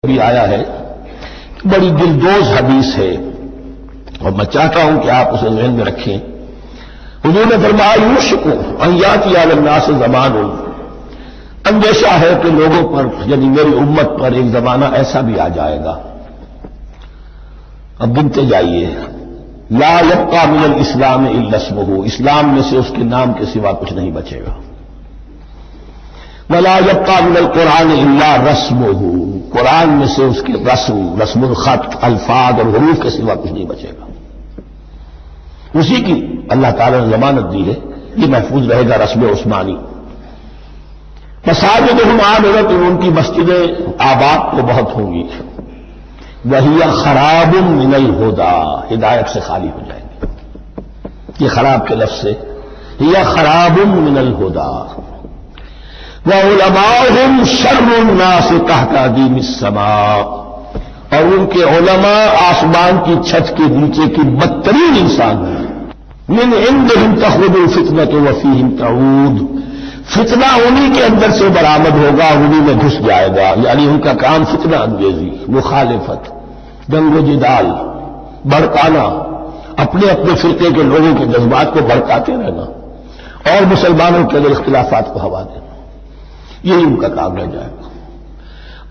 بھی آیا ہے، بڑی دلدوز حدیث ہے اور میں چاہتا ہوں کہ آپ اسے ذہن میں رکھیں۔ حضور نے فرمایا یوشک ان یاتی علی الناس زمان، اندیشہ ہے کہ لوگوں پر یعنی میری امت پر ایک زمانہ ایسا بھی آ جائے گا، اب بنتے جائیے، لا یبقى من الاسلام الا اسمہ، اسلام میں سے اس کے نام کے سوا کچھ نہیں بچے گا، ولا یبقى من القرآن الا رسمہ، قرآن میں سے اس کے رسم الخط، الفاظ اور حروف کے سوا کچھ نہیں بچے گا، اسی کی اللہ تعالی نے ضمانت دی ہے، یہ محفوظ رہے گا رسم عثمانی۔ مساجدہم عامرۃ، ان کی مسجدیں آباد تو بہت ہوں گی، وہی خراب من الہدی، ہدایت سے خالی ہو جائیں گے، یہ خراب کے لفظ سے ہی خراب من الہدی، وعلماؤہم شر الناس تحت ادیم السماء، اور ان کے علماء آسمان کی چھت کے نیچے کی بدترین انسان ہیں، من عندہم تخرج الفتنۃ وفیہم تعود، فتنہ انہی کے اندر سے برآمد ہوگا، انہی میں گھس جائے گا، یعنی ان کا کام فتنہ انگیزی، مخالفت، جنگ و جدال، بھڑکانا، اپنے اپنے فرقے کے لوگوں کے جذبات کو بھڑکاتے رہنا اور مسلمانوں کے اندر اختلافات کو ہوا دینا، یہی ان کا کام رہ جائے گا۔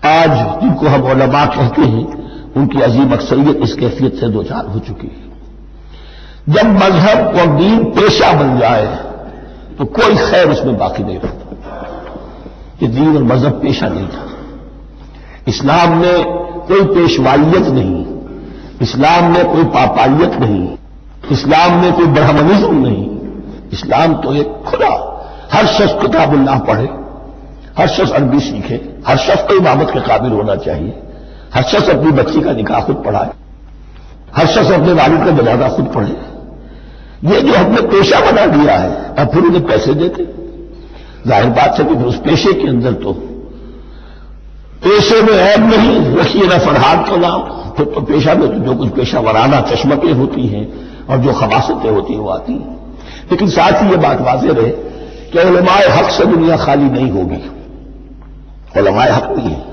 آج جن کو ہم علماء کہتے ہیں ان کی عظیم اکثریت اس کیفیت سے دوچار ہو چکی ہے۔ جب مذہب اور دین پیشہ بن جائے تو کوئی خیر اس میں باقی نہیں رہتا، یہ دین اور مذہب پیشہ نہیں تھا، اسلام میں کوئی پیشوائیت نہیں، اسلام میں کوئی پاپائیت نہیں، اسلام میں کوئی برہمنزم نہیں، اسلام تو ایک کھلا، ہر شخص کتاب اللہ پڑھے، ہر شخص عربی سیکھے، ہر شخص کو امامت کے قابل ہونا چاہیے، ہر شخص اپنی بچی کا نکاح خود پڑھائے، ہر شخص اپنے والد کا جنازہ خود پڑھے، یہ جو ہم نے پیشہ بنا دیا ہے، اب پھر انہیں پیسے دیتے، ظاہر بات ہے کہ اس پیشے کے اندر تو پیشے میں عیب نہیں، رکھیے نہ فرحاد کا نام، پھر تو پیشہ میں جو کچھ پیشہ ورانہ چشمکیں ہوتی ہیں اور جو خواصتیں ہوتی ہیں وہ آتی ہیں، لیکن ساتھ ہی یہ بات واضح رہے کہ علماء حق سے دنیا خالی نہیں ہوگی، علماء حق نہیں ہے،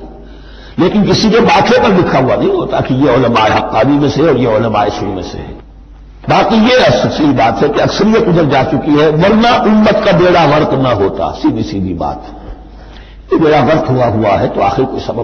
لیکن کسی کے ماتھے پر لکھا ہوا نہیں ہوتا کہ یہ علماء حقانی میں سے اور یہ علماء سوء میں سے ہے۔ باقی یہ سچی بات ہے کہ اکثریت ادھر جا چکی ہے، ورنہ امت کا بیڑا غرق نہ ہوتا، سیدھی سیدھی بات، یہ بیڑا غرق ہوا ہے تو آخر کوئی سبب